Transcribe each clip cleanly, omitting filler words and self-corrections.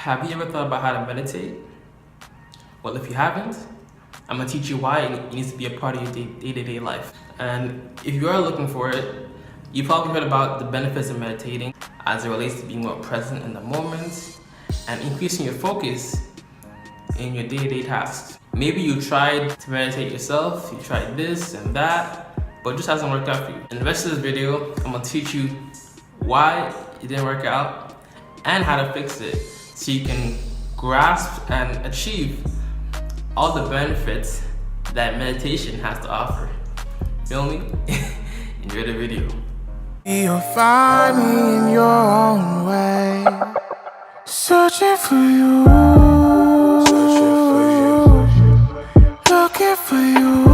Have you ever thought about how to meditate? Well, if you haven't, I'm gonna teach you why it needs to be a part of your day-to-day life. And if you are looking for it, you probably heard about the benefits of meditating as it relates to being more present in the moment and increasing your focus in your day-to-day tasks. Maybe you tried to meditate yourself, you tried this and that, but it just hasn't worked out for you. In the rest of this video, I'm gonna teach you why it didn't work out and how to fix it so you can grasp and achieve all the benefits that meditation has to offer. Feel me? Enjoy the video. You'll find me in your own way, searching for you, looking for you.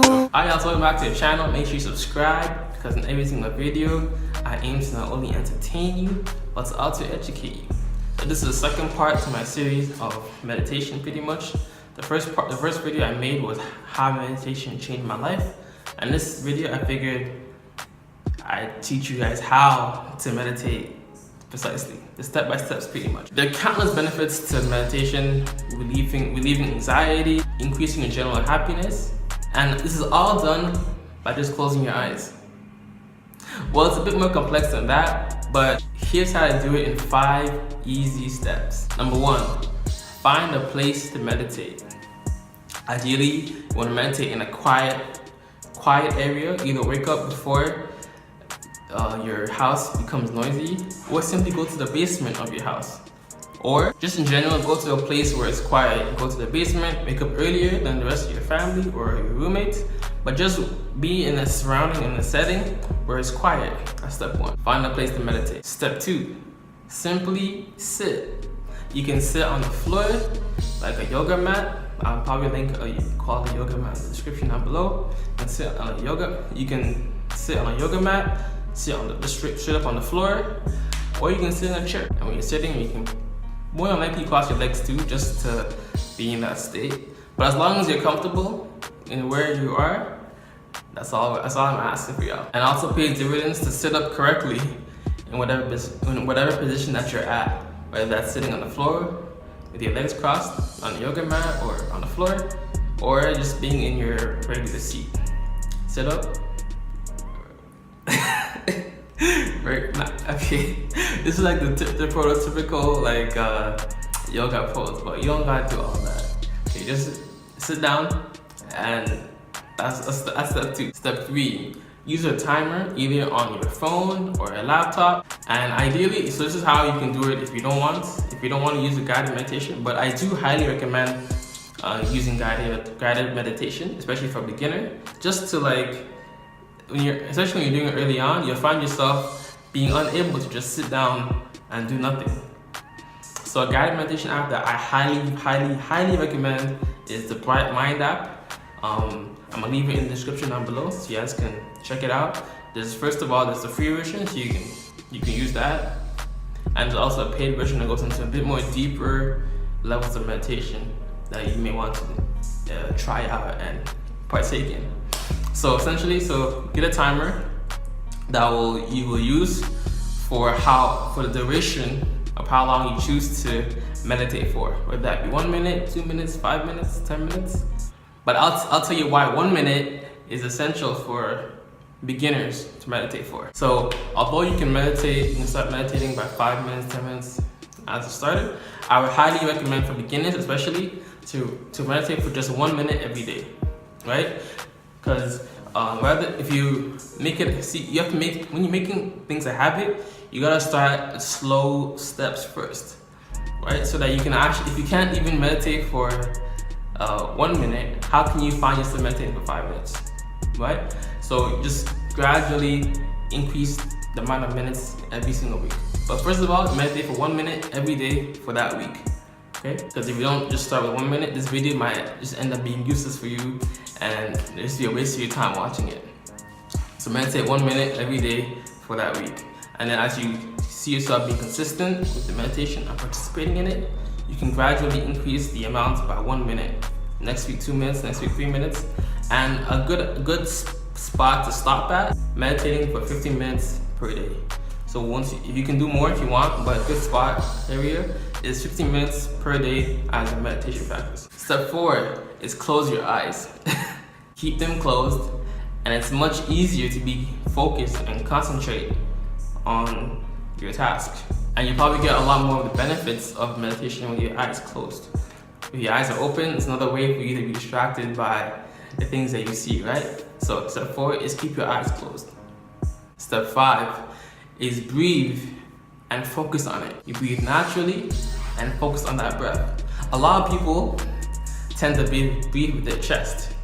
Alright guys, welcome back to the channel. Make sure you subscribe because in every single video I aim to not only entertain you but to also educate you. So this is the second part to my series of meditation pretty much. The first video I made was how meditation changed my life, and this video I figured I'd teach you guys how to meditate precisely, the step-by-steps pretty much. There are countless benefits to meditation, relieving anxiety, increasing your general happiness, and this is all done by just closing your eyes. Well, it's a bit more complex than that, but here's how to do it in 5 easy steps. Number 1, find a place to meditate. Ideally, you want to meditate in a quiet area. Either wake up before your house becomes noisy, or simply go to the basement of your house. Or just in general, go to a place where it's quiet. Go to the basement, wake up earlier than the rest of your family or your roommates, but just be in a surrounding, in a setting where it's quiet. That's step 1. Find a place to meditate. Step 2, simply sit. You can sit on the floor like a yoga mat. I'll probably link a quality yoga mat in the description down below. You can sit on a yoga mat, sit on the straight up on the floor, or you can sit in a chair. And when you're sitting, you can more than likely cross your legs too, just to be in that state. But as long as you're comfortable in where you are, that's all I'm asking for y'all. And also pays dividends to sit up correctly in whatever position that you're at, whether that's sitting on the floor with your legs crossed on the yoga mat or on the floor, or just being in your regular seat. Sit up. Right? Okay. This is like the prototypical like yoga pose, but you don't gotta do all that. Okay, just sit down, and that's step 2. Step 3, use a timer either on your phone or a laptop, and ideally, so this is how you can do it if you don't want to use a guided meditation, but I do highly recommend using guided meditation, especially for a beginner, just to like, especially when you're doing it early on, you'll find yourself being unable to just sit down and do nothing. So a guided meditation app that I highly recommend is the Bright Mind app. I'm gonna leave it in the description down below so you guys can check it out. First of all, there's the free version, so you can use that, and there's also a paid version that goes into a bit more deeper levels of meditation that you may want to try out and partake in. So essentially, get a timer that you will use for the duration of how long you choose to meditate for, whether that be 1 minute, 2 minutes, 5 minutes, 10 minutes. But I'll tell you why 1 minute is essential for beginners to meditate for. So although you can start meditating by 5 minutes, 10 minutes as a starter, I would highly recommend for beginners especially to meditate for just 1 minute every day, right? Because if you make it, when you're making things a habit, you gotta start at slow steps first, right? So that you can actually, if you can't even meditate for 1 minute, how can you find yourself meditating for 5 minutes, right? So just gradually increase the amount of minutes every single week. But first of all, meditate for 1 minute every day for that week, okay? Because if you don't just start with 1 minute, this video might just end up being useless for you, and there's be a waste of your time watching it. So meditate 1 minute every day for that week. And then as you see yourself being consistent with the meditation and participating in it, you can gradually increase the amount by 1 minute. Next week 2 minutes, next week 3 minutes. And a good spot to stop at, meditating for 15 minutes per day. So if you can do more if you want, but a good spot area is 15 minutes per day as a meditation practice. Step 4 is close your eyes. Keep them closed, and it's much easier to be focused and concentrate on your task. And you probably get a lot more of the benefits of meditation with your eyes closed. If your eyes are open, it's another way for you to be distracted by the things that you see, right? So step 4 is keep your eyes closed. Step 5 is breathe and focus on it. You breathe naturally and focus on that breath. A lot of people tend to breathe with their chest,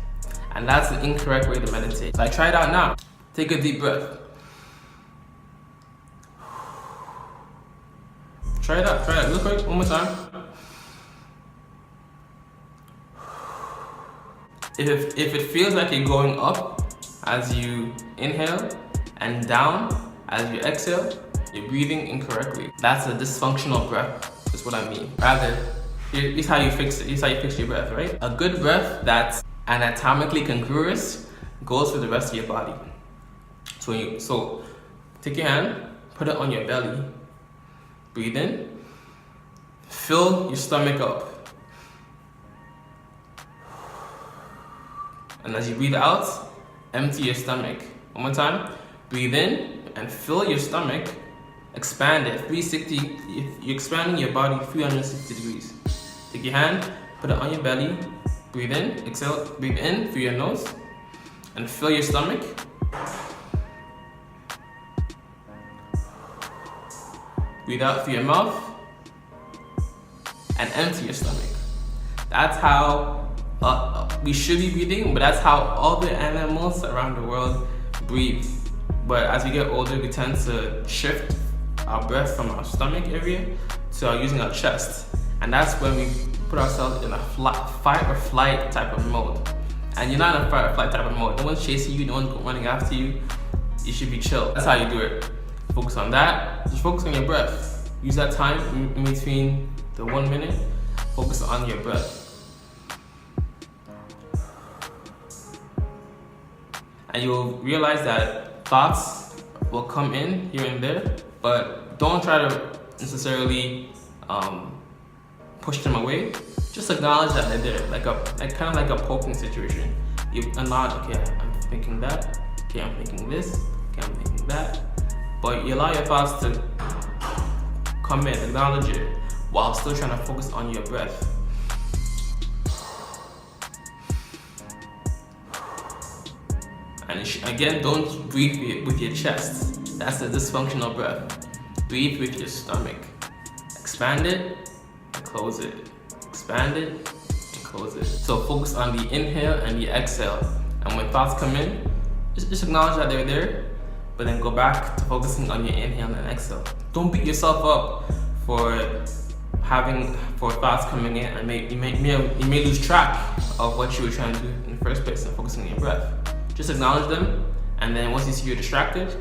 and that's the incorrect way to meditate. Like, try it out now. Take a deep breath. Try it out, Look quick, one more time. If it feels like you're going up as you inhale and down as you exhale, you're breathing incorrectly. That's a dysfunctional breath, is what I mean. Rather, here's how you fix it. Here's how you fix your breath, right? A good breath that's anatomically congruous goes for the rest of your body. So take your hand, put it on your belly, breathe in, fill your stomach up. And as you breathe out, empty your stomach. One more time, breathe in and fill your stomach, expand it, 360, you're expanding your body 360 degrees. Take your hand, put it on your belly, breathe in, exhale, breathe in through your nose, and fill your stomach. Breathe out through your mouth, and empty your stomach. That's how we should be breathing, but that's how all the animals around the world breathe. But as we get older, we tend to shift our breath from our stomach area to using our chest. And that's when we put ourselves in a fight or flight type of mode. And you're not in a fight or flight type of mode. No one's chasing you, no one's running after you. You should be chill. That's how you do it. Focus on that. Just focus on your breath. Use that time in between the 1 minute. Focus on your breath. And you'll realize that thoughts will come in here and there, but don't try to necessarily push them away. Just acknowledge that they're there, kind of like a poking situation. You acknowledge, okay, I'm thinking that, okay, I'm thinking this, okay, I'm thinking that. But you allow your thoughts to come in, acknowledge it, while still trying to focus on your breath. And again, don't breathe with your chest. That's a dysfunctional breath. Breathe with your stomach. Expand it and close it. Expand it and close it. So focus on the inhale and the exhale. And when thoughts come in, just acknowledge that they're there, but then go back to focusing on your inhale and exhale. Don't beat yourself up for thoughts coming in, and you may lose track of what you were trying to do in the first place and focusing on your breath. Just acknowledge them, and then once you see you're distracted,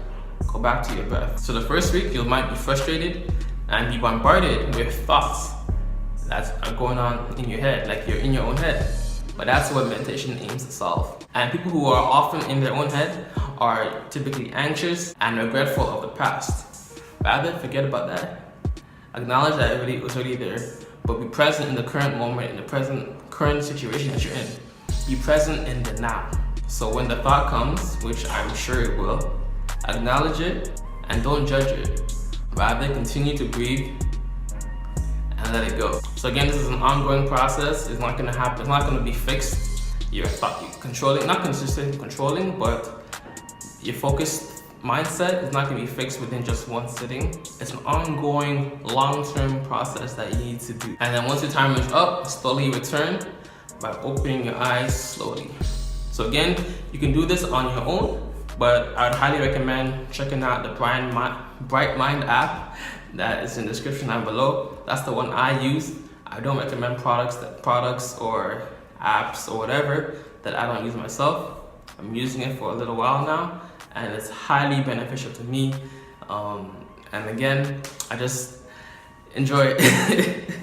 go back to your breath. So the first week, you might be frustrated and be bombarded with thoughts that are going on in your head, like you're in your own head. But that's what meditation aims to solve. And people who are often in their own head are typically anxious and regretful of the past. Rather, forget about that. Acknowledge that it was already there, but be present in the current moment, in the current situation that you're in. Be present in the now. So when the thought comes, which I'm sure it will, acknowledge it and don't judge it. Rather, continue to breathe and let it go. So again, this is an ongoing process. It's not gonna happen. It's not gonna be fixed. Your thought, controlling, not consistently controlling, but your focused mindset is not gonna be fixed within just one sitting. It's an ongoing, long-term process that you need to do. And then once your timer is up, slowly return by opening your eyes slowly. So again, you can do this on your own, but I would highly recommend checking out the Bright Mind app that is in the description down below. That's the one I use. I don't recommend products or apps or whatever that I don't use myself. I'm using it for a little while now, and it's highly beneficial to me. And again, I just enjoy it.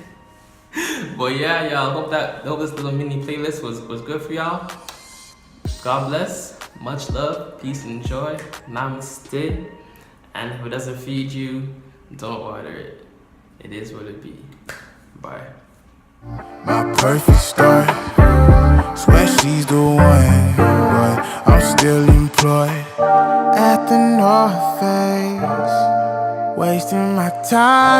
But yeah, y'all, hope this little mini playlist was good for y'all. God bless, much love, peace and joy, namaste, And if it doesn't feed you, don't water it. It is what it be. Bye. My perfect start. Swear she's the one, but I'm still employed at the North Face, wasting my time.